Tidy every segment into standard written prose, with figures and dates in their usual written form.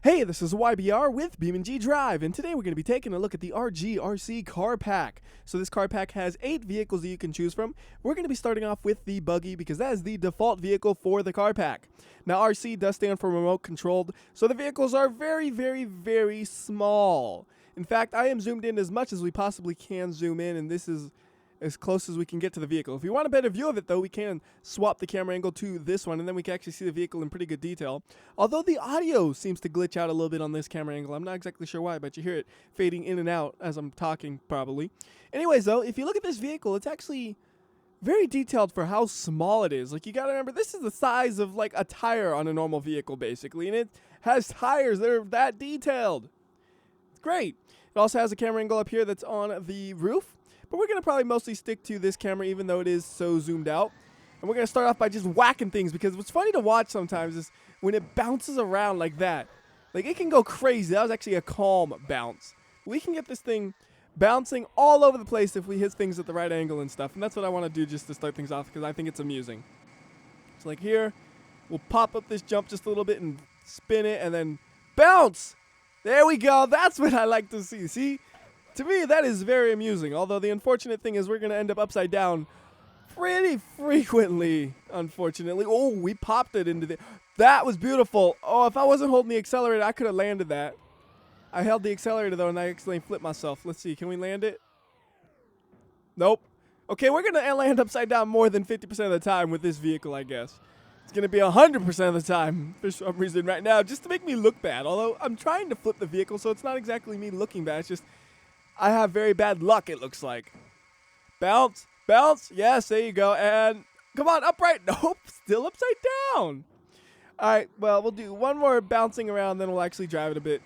Hey, this is WhyBeAre with BeamNG.drive, and today we're going to be taking a look at the RGRC car pack. So this car pack has 8 vehicles that you can choose from. We're going to be starting off with the buggy because that is the default vehicle for the car pack. Now RC does stand for remote controlled, so the vehicles are very, very, very small. In fact, I am zoomed in as much as we possibly can zoom in, and this is as close as we can get to the vehicle. If you want a better view of it, though, we can swap the camera angle to this one, and then we can actually see the vehicle in pretty good detail. Although the audio seems to glitch out a little bit on this camera angle. I'm not exactly sure why, but you hear it fading in and out as I'm talking, probably. Anyways, though, if you look at this vehicle, it's actually very detailed for how small it is. Like, you gotta remember, this is the size of, like, a tire on a normal vehicle, basically, and it has tires that are that detailed. It's great. It also has a camera angle up here that's on the roof. But we're going to probably mostly stick to this camera even though it is so zoomed out. And we're going to start off by just whacking things because what's funny to watch sometimes is when it bounces around like that. Like, it can go crazy. That was actually a calm bounce. We can get this thing bouncing all over the place if we hit things at the right angle and stuff. And that's what I want to do just to start things off because I think it's amusing. So like here, we'll pop up this jump just a little bit and spin it and then bounce. There we go. That's what I like to see. See? To me, that is very amusing, although the unfortunate thing is we're going to end up upside down pretty frequently, unfortunately. Oh, we popped it into the... That was beautiful. Oh, if I wasn't holding the accelerator, I could have landed that. I held the accelerator, though, and I accidentally flipped myself. Let's see. Can we land it? Nope. Okay, we're going to land upside down more than 50% of the time with this vehicle, I guess. It's going to be 100% of the time for some reason right now, just to make me look bad. Although I'm trying to flip the vehicle, so it's not exactly me looking bad. It's just... I have very bad luck, it looks like. Bounce, bounce. Yes, there you go. And come on, upright. Nope, still upside down. All right, well, we'll do one more bouncing around, then we'll actually drive it a bit.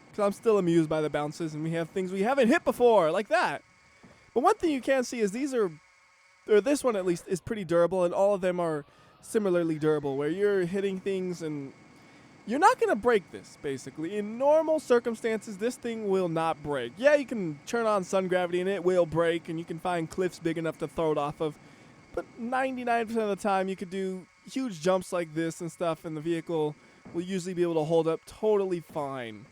Because I'm still amused by the bounces, and we have things we haven't hit before, like that. But one thing you can see is these are, or this one at least, is pretty durable, and all of them are similarly durable, where you're hitting things and... You're not going to break this, basically. In normal circumstances, this thing will not break. Yeah, you can turn on sun gravity and it will break, and you can find cliffs big enough to throw it off of. But 99% of the time, you could do huge jumps like this and stuff, and the vehicle will usually be able to hold up totally fine.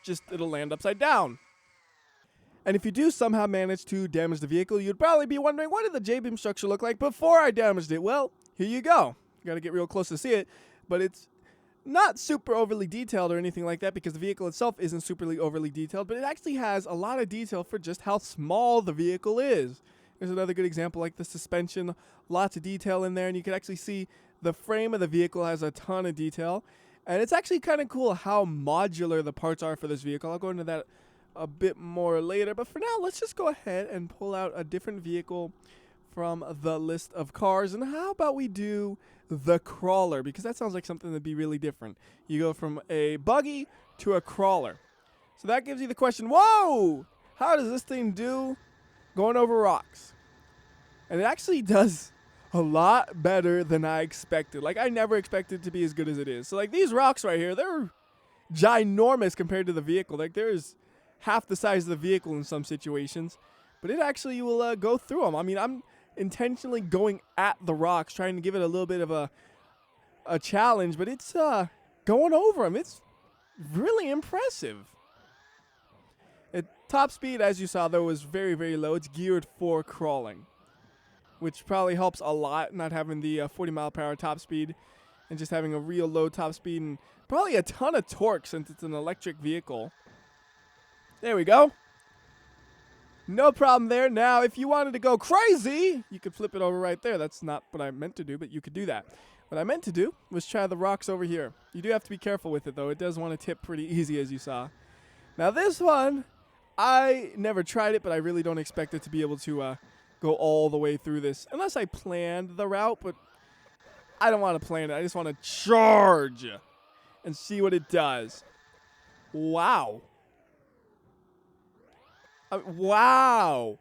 Just, it'll land upside down. And if you do somehow manage to damage the vehicle, you'd probably be wondering, what did the J-beam structure look like before I damaged it? Well, here you go. You got to get real close to see it, but it's not super overly detailed or anything like that because the vehicle itself isn't superly overly detailed, but it actually has a lot of detail for just how small the vehicle is. There's another good example like the suspension, lots of detail in there, and you can actually see the frame of the vehicle has a ton of detail. And it's actually kind of cool how modular the parts are for this vehicle. I'll go into that a bit more later, but for now, let's just go ahead and pull out a different vehicle from the list of cars. And how about we do the crawler, because that sounds like something that'd be really different. You go from a buggy to a crawler. So that gives you the question, whoa, how does this thing do going over rocks? And it actually does a lot better than I expected. Like, I never expected it to be as good as it is. So, like, these rocks right here, they're ginormous compared to the vehicle. Like, there's half the size of the vehicle in some situations. But it actually will go through them. I mean, I'm intentionally going at the rocks, trying to give it a little bit of a challenge, but it's going over them. It's really impressive. At top speed, as you saw, though, was very, very low. It's geared for crawling, which probably helps a lot, not having the 40-mile-per-hour top speed and just having a real low top speed and probably a ton of torque since it's an electric vehicle. There we go. No problem there. Now, if you wanted to go crazy, you could flip it over right there. That's not what I meant to do, but you could do that. What I meant to do was try the rocks over here. You do have to be careful with it, though. It does want to tip pretty easy, as you saw. Now, this one, I never tried it, but I really don't expect it to be able to go all the way through this, unless I planned the route, but I don't want to plan it. I just want to charge and see what it does. Wow. Wow.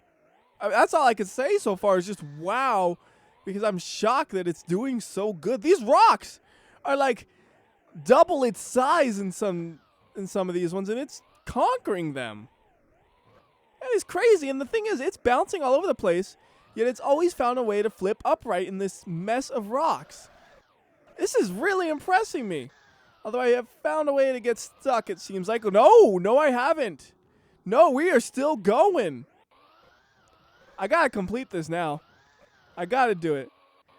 That's all I can say so far is just wow, because I'm shocked that it's doing so good. These rocks are like double its size in some of these ones, and it's conquering them. That is crazy. And the thing is, it's bouncing all over the place, yet it's always found a way to flip upright in this mess of rocks. This is really impressing me. Although I have found a way to get stuck, it seems like. No, I haven't. No, we are still going. I got to complete this now. I got to do it.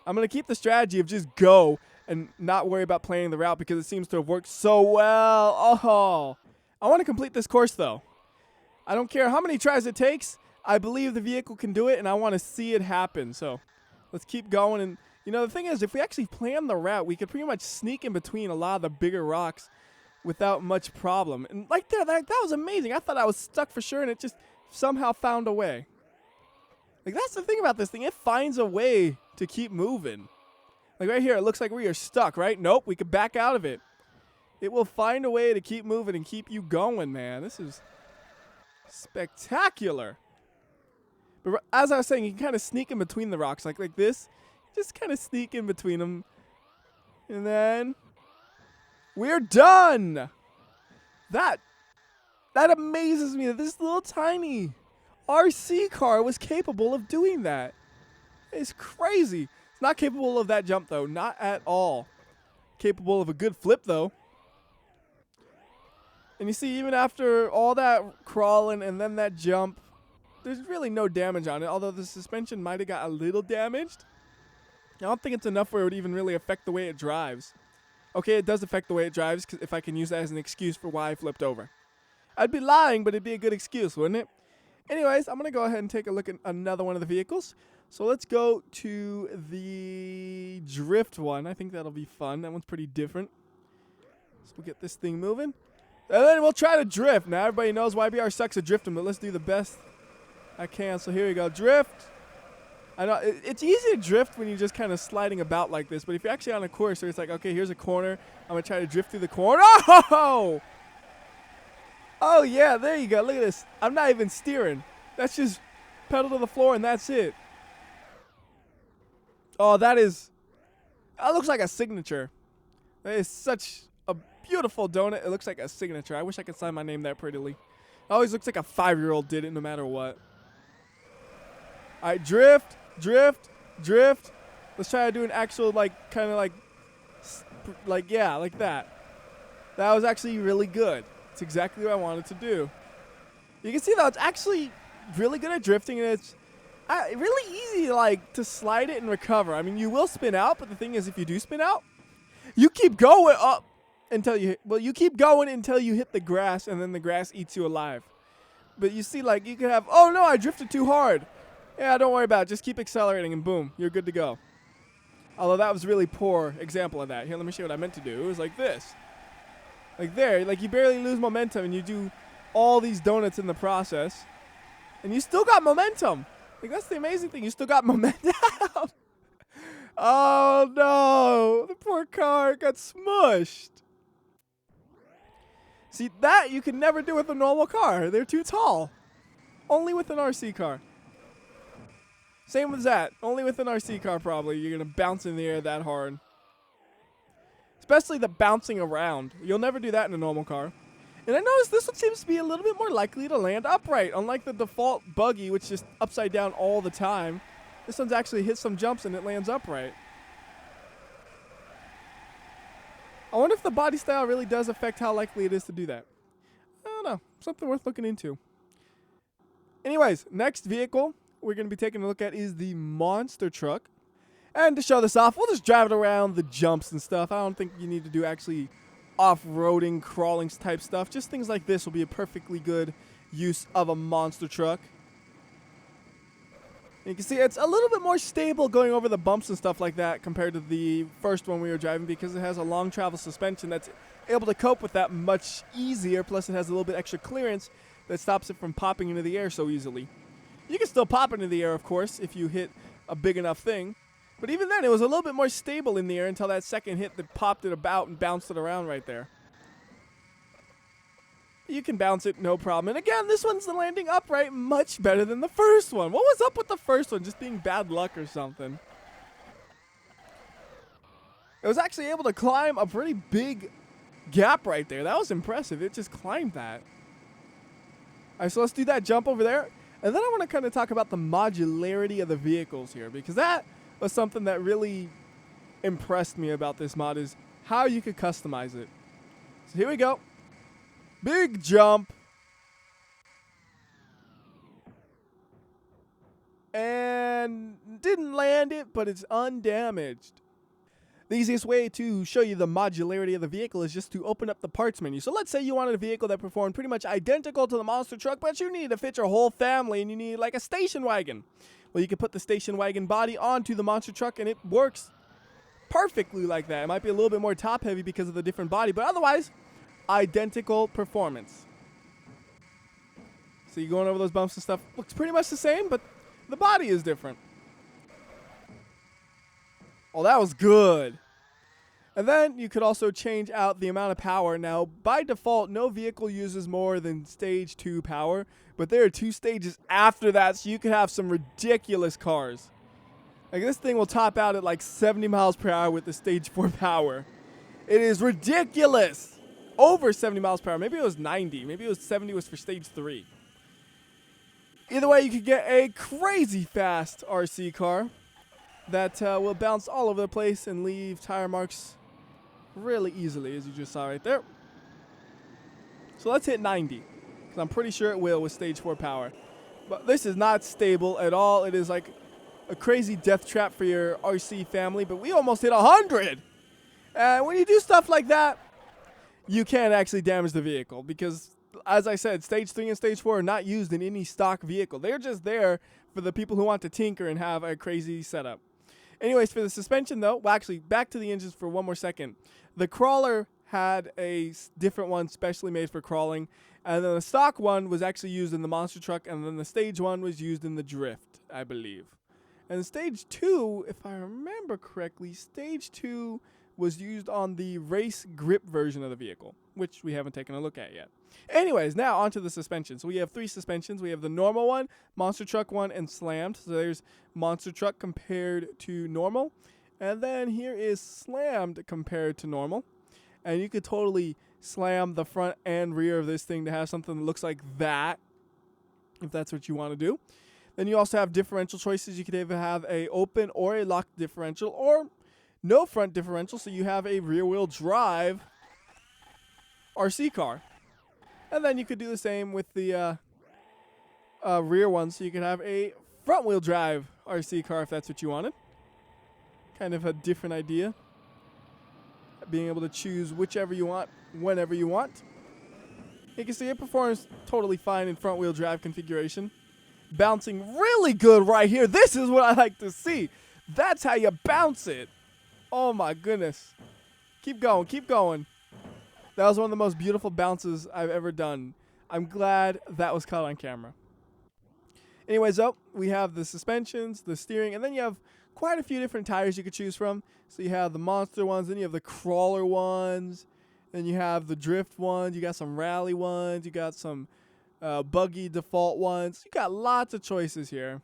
I'm going to keep the strategy of just go and not worry about planning the route because it seems to have worked so well. Oh, I want to complete this course, though. I don't care how many tries it takes. I believe the vehicle can do it, and I want to see it happen. So let's keep going. And, you know, the thing is, if we actually plan the route, we could pretty much sneak in between a lot of the bigger rocks without much problem. And like that was amazing. I thought I was stuck for sure, and it just somehow found a way. Like, that's the thing about this thing. It finds a way to keep moving. Like right here, it looks like we are stuck, right? Nope, we could back out of it. It will find a way to keep moving and keep you going, man. This is spectacular. But as I was saying, you can kind of sneak in between the rocks like this. Just kind of sneak in between them. And then we're done. That amazes me that this little tiny RC car was capable of doing that. It's crazy. It's not capable of that jump, though. Not at all. Capable of a good flip, though. And you see, even after all that crawling and then that jump, there's really no damage on it, although the suspension might have got a little damaged. I don't think it's enough where it would even really affect the way it drives. Okay, it does affect the way it drives, cause if I can use that as an excuse for why I flipped over. I'd be lying, but it'd be a good excuse, wouldn't it? Anyways, I'm going to go ahead and take a look at another one of the vehicles. So let's go to the drift one. I think that'll be fun. That one's pretty different. So we'll get this thing moving. And then we'll try to drift. Now, everybody knows WhyBeAre sucks at drifting, but let's do the best I can. So here we go. Drift. I know it's easy to drift when you're just kind of sliding about like this, but if you're actually on a course where it's like, okay, here's a corner. I'm going to try to drift through the corner. Oh! Oh, yeah, there you go. Look at this. I'm not even steering. That's just pedal to the floor, and that's it. Oh, that looks like a signature. That is such a beautiful donut. It looks like a signature. I wish I could sign my name that prettily. It always looks like a 5-year-old did it no matter what. All right, drift, drift, drift. Let's try to do an actual, like, kind of like, yeah, like that. That was actually really good. It's exactly what I wanted to do. You can see, though, it's actually really good at drifting, and it's really easy, like, to slide it and recover. I mean, you will spin out, but the thing is, if you do spin out, you keep going up until you keep going until you hit the grass, and then the grass eats you alive. But you see, like, you could have, oh, no, I drifted too hard. Yeah, don't worry about it. Just keep accelerating, and boom, you're good to go. Although that was a really poor example of that. Here, let me show you what I meant to do. It was like this. Like there, like you barely lose momentum, and you do all these donuts in the process, and you still got momentum. Like, that's the amazing thing. You still got momentum. Oh, no. The poor car got smushed. See, that you can never do with a normal car. They're too tall. Only with an RC car. Same with that. Only with an RC car, probably. You're going to bounce in the air that hard. Especially the bouncing around. You'll never do that in a normal car. And I noticed this one seems to be a little bit more likely to land upright. Unlike the default buggy, which is just upside down all the time. This one's actually hit some jumps and it lands upright. I wonder if the body style really does affect how likely it is to do that. I don't know. Something worth looking into. Anyways, next vehicle we're going to be taking a look at is the monster truck. And to show this off, we'll just drive it around the jumps and stuff. I don't think you need to do actually off-roading, crawling type stuff. Just things like this will be a perfectly good use of a monster truck. You can see it's a little bit more stable going over the bumps and stuff like that compared to the first one we were driving, because it has a long travel suspension that's able to cope with that much easier. Plus it has a little bit extra clearance that stops it from popping into the air so easily. You can still pop into the air, of course, if you hit a big enough thing. But even then, it was a little bit more stable in the air until that second hit that popped it about and bounced it around right there. You can bounce it, no problem. And again, this one's landing upright much better than the first one. What was up with the first one? Just being bad luck or something. It was actually able to climb a pretty big gap right there. That was impressive. It just climbed that. All right, so let's do that jump over there. And then I want to kind of talk about the modularity of the vehicles here, because that was something that really impressed me about this mod, is how you could customize it. So here we go. Big jump. And didn't land it, but it's undamaged. The easiest way to show you the modularity of the vehicle is just to open up the parts menu. So let's say you wanted a vehicle that performed pretty much identical to the monster truck, but you need to fit your whole family and you need like a station wagon. Well, you can put the station wagon body onto the monster truck and it works perfectly like that. It might be a little bit more top heavy because of the different body, but otherwise, identical performance. So you're going over those bumps and stuff. Looks pretty much the same, but the body is different. Oh, that was good. And then you could also change out the amount of power. Now, by default, no vehicle uses more than stage 2 power, but there are 2 stages after that, so you could have some ridiculous cars. Like, this thing will top out at like 70 miles per hour with the stage 4 power. It is ridiculous. Over 70 miles per hour. Maybe it was 90. Maybe it was 70 was for stage 3. Either way, you could get a crazy fast RC car that will bounce all over the place and leave tire marks really easily, as you just saw right there. So let's hit 90, because I'm pretty sure it will with stage 4 power. But this is not stable at all. It is like a crazy death trap for your RC family, but we almost hit 100. And when you do stuff like that, you can't actually damage the vehicle because, as I said, stage 3 and stage 4 are not used in any stock vehicle. They're just there for the people who want to tinker and have a crazy setup. Anyways, for the suspension, though, well, actually, back to the engines for one more second. The crawler had a different one specially made for crawling, and then the stock one was actually used in the monster truck, and then the stage 1 was used in the drift, I believe. And stage 2, if I remember correctly, stage 2 was used on the race grip version of the vehicle, which we haven't taken a look at yet. Anyways, now onto the suspension. So we have 3 suspensions. We have the normal one, monster truck one, and slammed. So there's monster truck compared to normal. And then here is slammed compared to normal. And you could totally slam the front and rear of this thing to have something that looks like that, if that's what you want to do. Then you also have differential choices. You could either have a open or a locked differential, or no front differential, so you have a rear-wheel drive RC car. And then you could do the same with the rear one, so you could have a front-wheel drive RC car if that's what you wanted. Kind of a different idea. Being able to choose whichever you want, whenever you want. You can see it performs totally fine in front-wheel drive configuration. Bouncing really good right here. This is what I like to see. That's how you bounce it. Oh my goodness. Keep going, keep going. That was one of the most beautiful bounces I've ever done. I'm glad that was caught on camera. Anyways, we have the suspensions, the steering, and then you have quite a few different tires you could choose from. So you have the monster ones, then you have the crawler ones, then you have the drift ones, you got some rally ones, you got some buggy default ones. You got lots of choices here.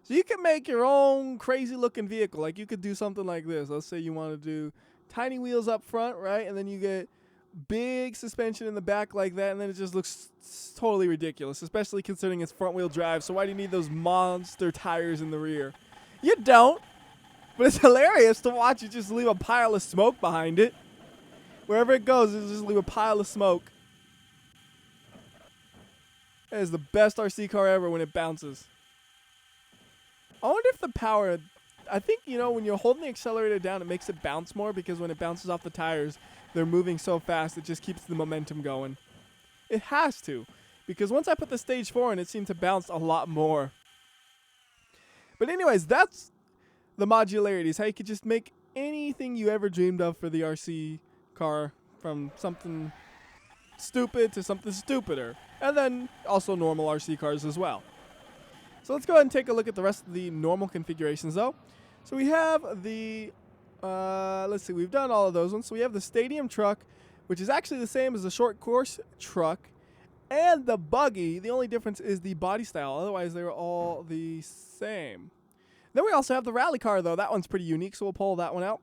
So you can make your own crazy looking vehicle. Like you could do something like this. Let's say you want to do tiny wheels up front, right? And then you get big suspension in the back like that, and then it just looks totally ridiculous, especially considering it's front wheel drive. So why do you need those monster tires in the rear? You don't, but it's hilarious to watch it just leave a pile of smoke behind it. Wherever it goes, it'll just leave a pile of smoke. It is the best RC car ever when it bounces. I wonder if the power, I think, when you're holding the accelerator down, it makes it bounce more because when it bounces off the tires, they're moving so fast, it just keeps the momentum going. It has to, because once I put the stage 4 in, it seemed to bounce a lot more. But anyways, that's the modularity, is how you could just make anything you ever dreamed of for the RC car, from something stupid to something stupider. And then also normal RC cars as well. So let's go ahead and take a look at the rest of the normal configurations though. So we have the, let's see, we've done all of those ones. So we have the stadium truck, which is actually the same as the short course truck, and the buggy. The only difference is the body style. Otherwise, they're all the same. Then we also have the rally car though. That one's pretty unique, so we'll pull that one out.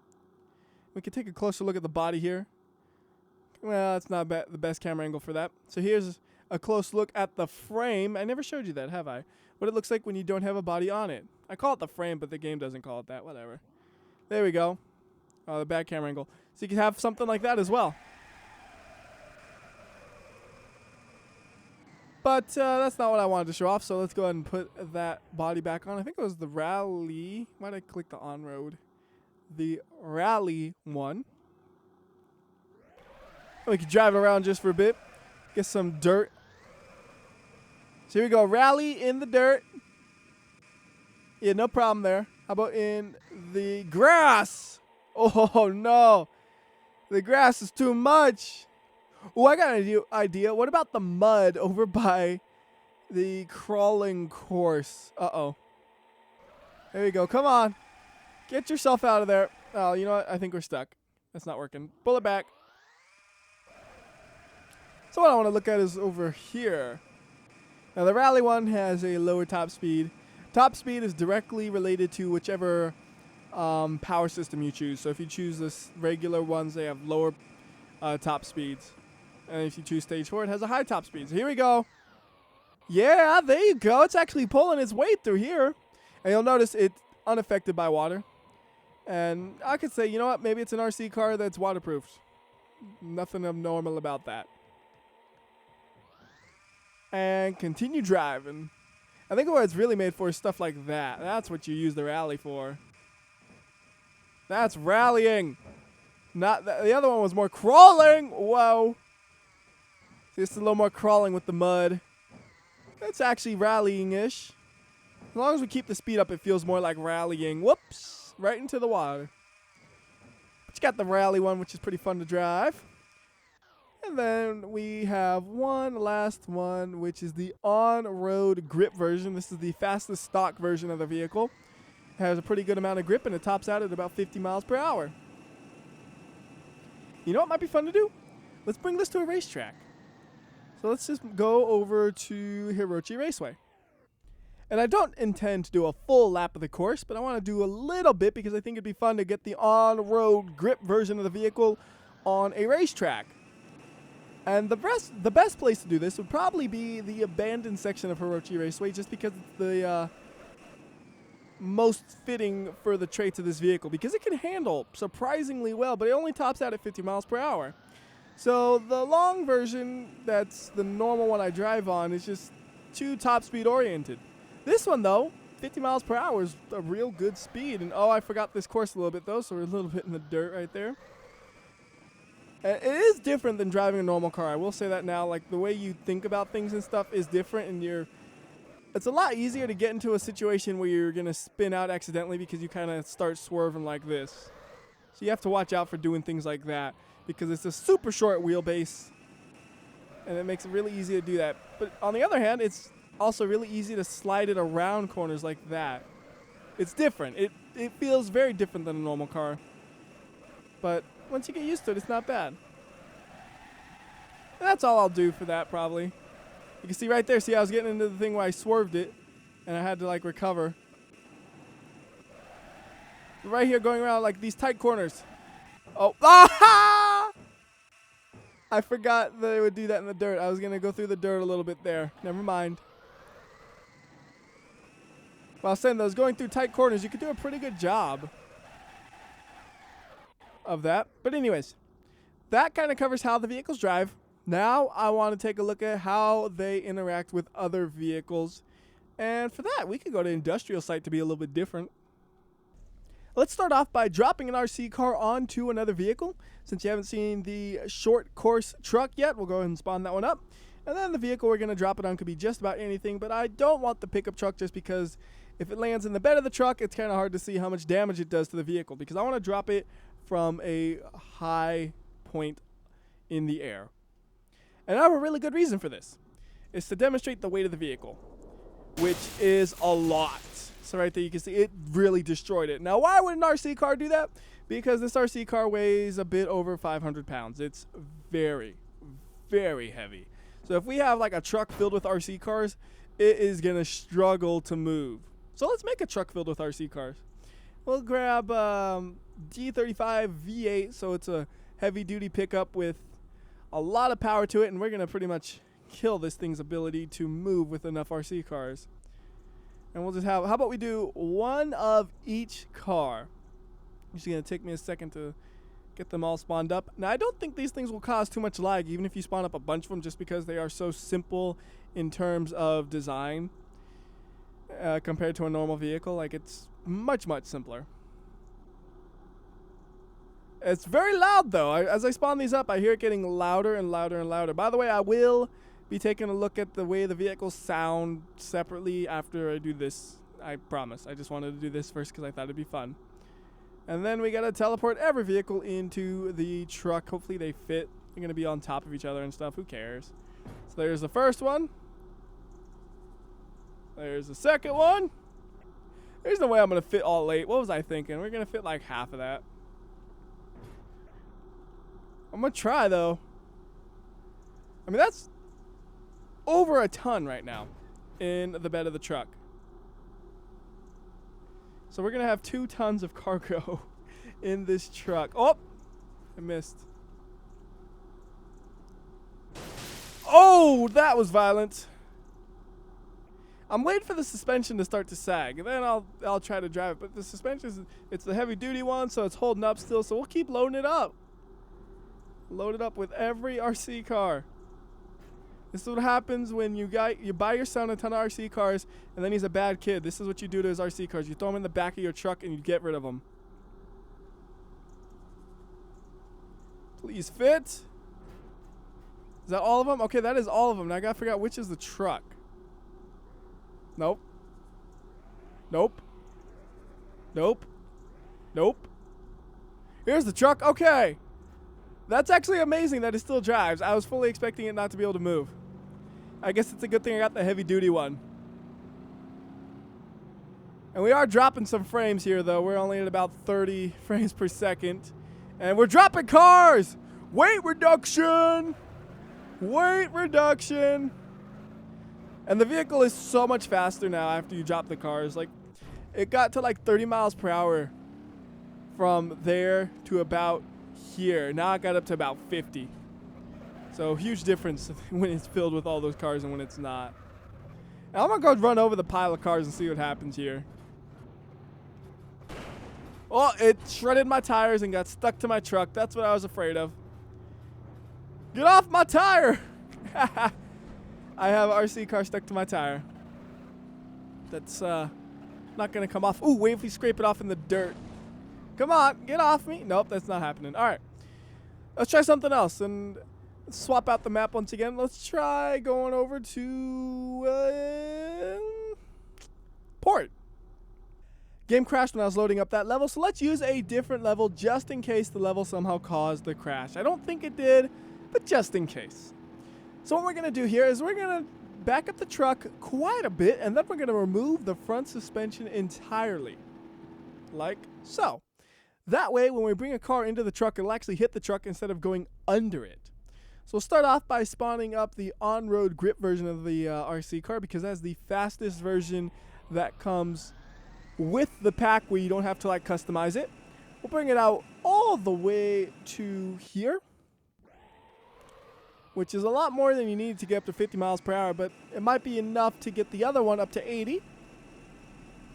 We can take a closer look at the body here. Well, it's not the best camera angle for that. So here's a close look at the frame. I never showed you that, have I? What it looks like when you don't have a body on it. I call it the frame, but the game doesn't call it that. Whatever. There we go. Oh, the bad camera angle. So you can have something like that as well. But that's not what I wanted to show off, so let's go ahead and put that body back on. I think it was the rally. Why did I click the on-road? The rally one. We can drive around just for a bit. Get some dirt. So here we go. Rally in the dirt. Yeah, no problem there. How about in the grass? Oh, no. The grass is too much. Oh, I got an idea. What about the mud over by the crawling course? Uh-oh. There you go. Come on. Get yourself out of there. Oh, you know what? I think we're stuck. That's not working. Pull it back. So what I want to look at is over here. Now, the rally one has a lower top speed. Top speed is directly related to whichever power system you choose. So if you choose this regular ones, they have lower top speeds. And if you choose stage 4, it has a high top speed. So here we go. Yeah, there you go. It's actually pulling its weight through here. And you'll notice it's unaffected by water. And I could say, you know what? Maybe it's an RC car that's waterproofed. Nothing abnormal about that. And continue driving. I think what it's really made for is stuff like that. That's what you use the rally for. That's rallying. Not the other one was more crawling. Whoa. Just a little more crawling with the mud. It's actually rallying-ish. As long as we keep the speed up, it feels more like rallying. Whoops. Right into the water. But you got the rally one, which is pretty fun to drive. And then we have one last one, which is the on-road grip version. This is the fastest stock version of the vehicle. It has a pretty good amount of grip, and it tops out at about 50 miles per hour. You know what might be fun to do? Let's bring this to a racetrack. So let's just go over to Hirochi Raceway. And I don't intend to do a full lap of the course, but I want to do a little bit because I think it'd be fun to get the on-road grip version of the vehicle on a racetrack. And the best place to do this would probably be the abandoned section of Hirochi Raceway, just because it's the most fitting for the traits of this vehicle, because it can handle surprisingly well, but it only tops out at 50 miles per hour. So the long version, that's the normal one I drive on, is just too top speed oriented. This one, though, 50 miles per hour is a real good speed. And oh, I forgot this course a little bit, though, so we're a little bit in the dirt right there. It is different than driving a normal car. I will say that now. Like, the way you think about things and stuff is different, and it's a lot easier to get into a situation where you're going to spin out accidentally because you kind of start swerving like this. So you have to watch out for doing things like that because it's a super short wheelbase, and it makes it really easy to do that. But on the other hand, it's also really easy to slide it around corners like that. It's different. It feels very different than a normal car. But once you get used to it, it's not bad. And that's all I'll do for that, probably. You can see right there, see I was getting into the thing where I swerved it, and I had to, like, recover. Right here, going around, like, these tight corners. Oh, ah! I forgot that it would do that in the dirt. I was going to go through the dirt a little bit there. Never mind. Well, I was saying, those going through tight corners, you could do a pretty good job of that. But anyways, that kind of covers how the vehicles drive. Now I want to take a look at how they interact with other vehicles. And for that, we could go to industrial site to be a little bit different. Let's start off by dropping an RC car onto another vehicle. Since you haven't seen the short course truck yet, we'll go ahead and spawn that one up. And then the vehicle we're going to drop it on could be just about anything, but I don't want the pickup truck just because if it lands in the bed of the truck, it's kind of hard to see how much damage it does to the vehicle, because I want to drop it from a high point in the air. And I have a really good reason for this. It's to demonstrate the weight of the vehicle, which is a lot. So right there you can see it really destroyed it. Now, why would an RC car do that? Because this RC car weighs a bit over 500 pounds. It's very, very heavy. So if we have like a truck filled with RC cars, it is going to struggle to move. So let's make a truck filled with RC cars. We'll grab G35 V8, so it's a heavy-duty pickup with a lot of power to it, and we're going to pretty much kill this thing's ability to move with enough RC cars. And we'll just have, how about we do one of each car? It's going to take me a second to Get them all spawned up. Now, I don't think these things will cause too much lag, even if you spawn up a bunch of them, just because they are so simple in terms of design compared to a normal vehicle. Like, it's much, much simpler. It's very loud, though. As I spawn these up, I hear it getting louder and louder and louder. By the way, I will be taking a look at the way the vehicles sound separately after I do this. I promise. I just wanted to do this first because I thought it'd be fun. And then we gotta teleport every vehicle into the truck. Hopefully they fit. They're gonna be on top of each other and stuff. Who cares? So there's the first one. There's the second one. There's no way I'm gonna fit all 8. What was I thinking? We're gonna fit like half of that. I'm gonna try though. I mean, that's over a ton right now in the bed of the truck. So we're gonna have 2 tons of cargo in this truck. Oh, I missed. Oh, that was violent. I'm waiting for the suspension to start to sag, and then I'll try to drive it. But the suspension it's the heavy duty one, so it's holding up still. So we'll keep loading it up. Load it up with every RC car. This is what happens when you buy your son a ton of RC cars, and then he's a bad kid. This is what you do to his RC cars. You throw them in the back of your truck, and you get rid of them. Please fit. Is that all of them? Okay, that is all of them. Now I gotta figure out which is the truck. Nope. Nope. Nope. Nope. Here's the truck. Okay. That's actually amazing that it still drives. I was fully expecting it not to be able to move. I guess it's a good thing I got the heavy duty one. And we are dropping some frames here though. We're only at about 30 frames per second. And we're dropping cars! Weight reduction! Weight reduction! And the vehicle is so much faster now after you drop the cars. Like, it got to like 30 miles per hour from there to about here. Now I got up to about 50. So huge difference when it's filled with all those cars and when it's not. Now I'm gonna go run over the pile of cars and see what happens here. Oh, it shredded my tires and got stuck to my truck. That's what I was afraid of. Get off my tire! I have an RC car stuck to my tire. That's not gonna come off. Ooh, wait if we scrape it off in the dirt. Come on, get off me. Nope, that's not happening. All right, let's try something else and swap out the map once again. Let's try going over to port. Game crashed when I was loading up that level, so let's use a different level just in case the level somehow caused the crash. I don't think it did, but just in case. So what we're going to do here is we're going to back up the truck quite a bit, and then we're going to remove the front suspension entirely, like so. That way, when we bring a car into the truck, it'll actually hit the truck instead of going under it. So we'll start off by spawning up the on-road grip version of the RC car, because that's the fastest version that comes with the pack where you don't have to like customize it. We'll bring it out all the way to here, which is a lot more than you need to get up to 50 miles per hour, but it might be enough to get the other one up to 80.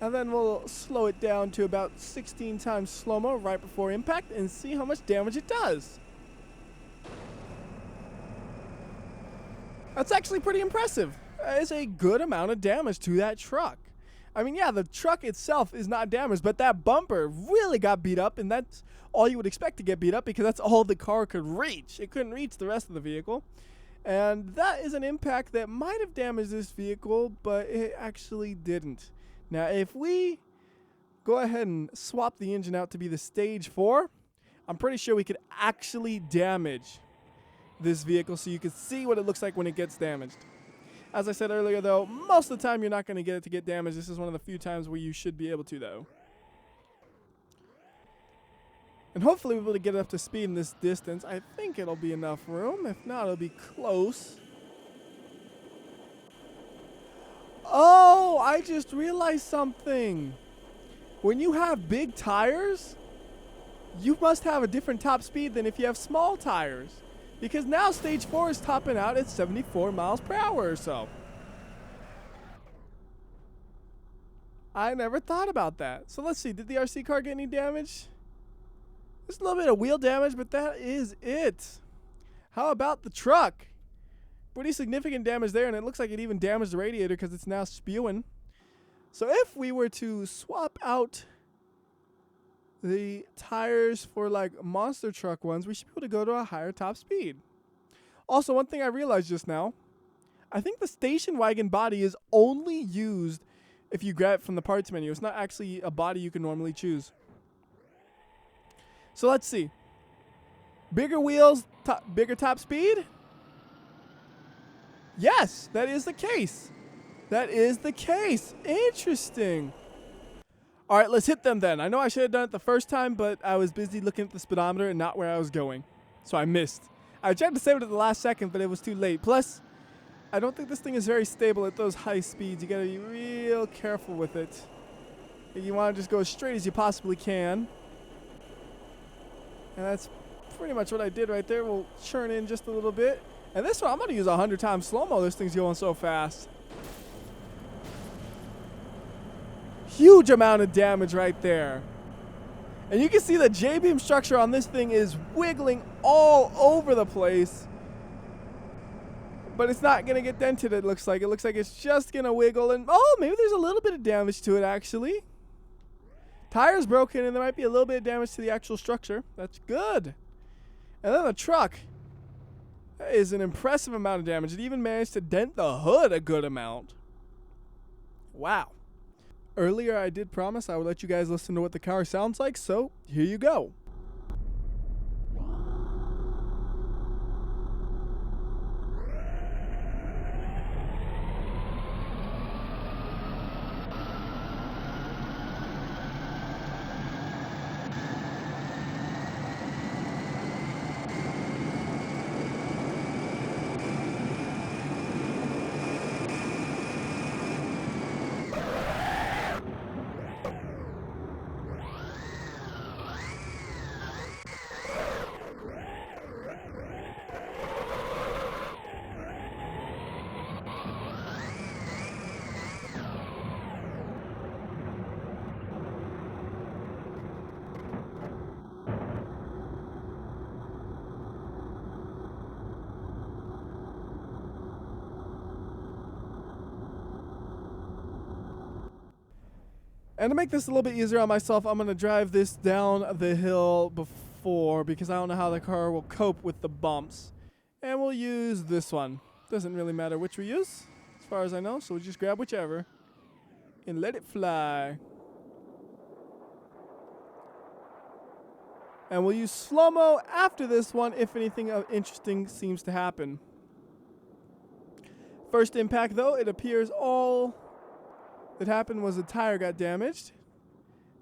And then we'll slow it down to about 16 times slow-mo right before impact and see how much damage it does. That's actually pretty impressive. That is a good amount of damage to that truck. I mean, yeah, the truck itself is not damaged, but that bumper really got beat up, and that's all you would expect to get beat up because that's all the car could reach. It couldn't reach the rest of the vehicle. And that is an impact that might have damaged this vehicle, but it actually didn't. Now, if we go ahead and swap the engine out to be the stage 4, I'm pretty sure we could actually damage this vehicle so you can see what it looks like when it gets damaged. As I said earlier, though, most of the time you're not going to get it to get damaged. This is one of the few times where you should be able to, though. And hopefully we'll be able to get it up to speed in this distance. I think it'll be enough room. If not, it'll be close. Oh, I just realized something. When you have big tires, you must have a different top speed than if you have small tires. Because now stage 4 is topping out at 74 miles per hour or so. I never thought about that. So let's see, did the RC car get any damage? There's a little bit of wheel damage, but that is it. How about the truck? Pretty significant damage there, and it looks like it even damaged the radiator because it's now spewing. So if we were to swap out the tires for like monster truck ones, we should be able to go to a higher top speed. Also, one thing I realized just now, I think the station wagon body is only used if you grab it from the parts menu. It's not actually a body you can normally choose. So let's see. Bigger wheels, bigger top speed? Yes, that is the case. That is the case. Interesting. All right, let's hit them then. I know I should have done it the first time, but I was busy looking at the speedometer and not where I was going. So I missed. I tried to save it at the last second, but it was too late. Plus, I don't think this thing is very stable at those high speeds. You got to be real careful with it. You want to just go as straight as you possibly can. And that's pretty much what I did right there. We'll churn in just a little bit. And this one, I'm going to use 100 times slow-mo. This thing's going so fast. Huge amount of damage right there. And you can see the J-beam structure on this thing is wiggling all over the place. But it's not going to get dented, it looks like. It looks like it's just going to wiggle. And, oh, maybe there's a little bit of damage to it, actually. Tire's broken, and there might be a little bit of damage to the actual structure. That's good. And then the truck. That is an impressive amount of damage. It even managed to dent the hood a good amount. Wow. Earlier, I did promise I would let you guys listen to what the car sounds like, so here you go. And to make this a little bit easier on myself, I'm going to drive this down the hill before because I don't know how the car will cope with the bumps. And we'll use this one. Doesn't really matter which we use, as far as I know, so we'll just grab whichever and let it fly. And we'll use slow-mo after this one if anything interesting seems to happen. First impact, though, it appears all that happened was the tire got damaged.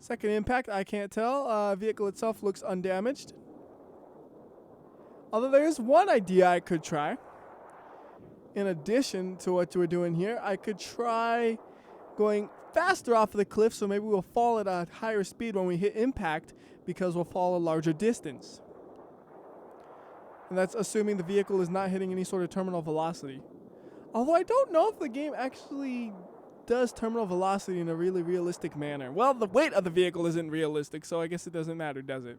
Second impact, I can't tell. Vehicle itself looks undamaged. Although there is one idea I could try. In addition to what we're doing here, I could try going faster off of the cliff, so maybe we'll fall at a higher speed when we hit impact because we'll fall a larger distance. And that's assuming the vehicle is not hitting any sort of terminal velocity. Although I don't know if the game actually does terminal velocity in a really realistic manner. Well, the weight of the vehicle isn't realistic, so I guess it doesn't matter, does it?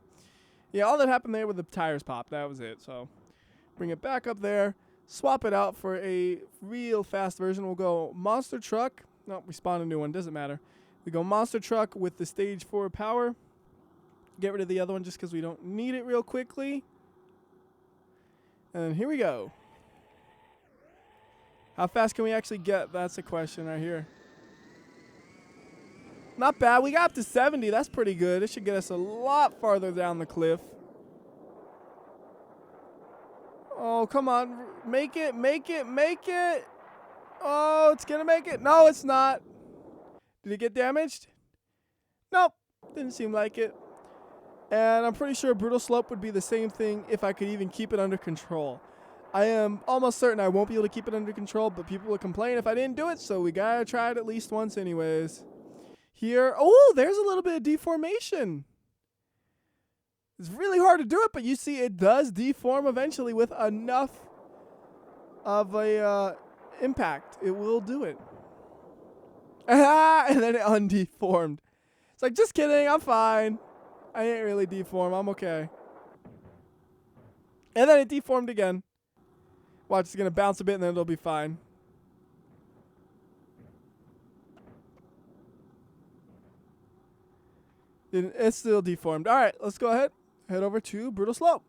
Yeah, all that happened there with the tires popped. That was it. So bring it back up there. Swap it out for a real fast version. We'll go monster truck. No, we spawn a new one. Doesn't matter. We go monster truck with the stage 4 power. Get rid of the other one just because we don't need it real quickly. And here we go. How fast can we actually get? That's the question right here. Not bad. We got up to 70. That's pretty good. It should get us a lot farther down the cliff. Oh, come on. Make it, make it, make it. Oh, it's going to make it. No, it's not. Did it get damaged? Nope. Didn't seem like it. And I'm pretty sure brutal slope would be the same thing if I could even keep it under control. I am almost certain I won't be able to keep it under control, but people would complain if I didn't do it, so we gotta try it at least once anyways. Here, oh, there's a little bit of deformation. It's really hard to do it, but you see it does deform eventually with enough of a impact. It will do it. And then it undeformed. It's like, just kidding, I'm fine. I ain't really deformed. I'm okay. And then it deformed again. Watch, it's going to bounce a bit and then it'll be fine. It's still deformed. All right, let's go ahead. Head over to Brutal Slope.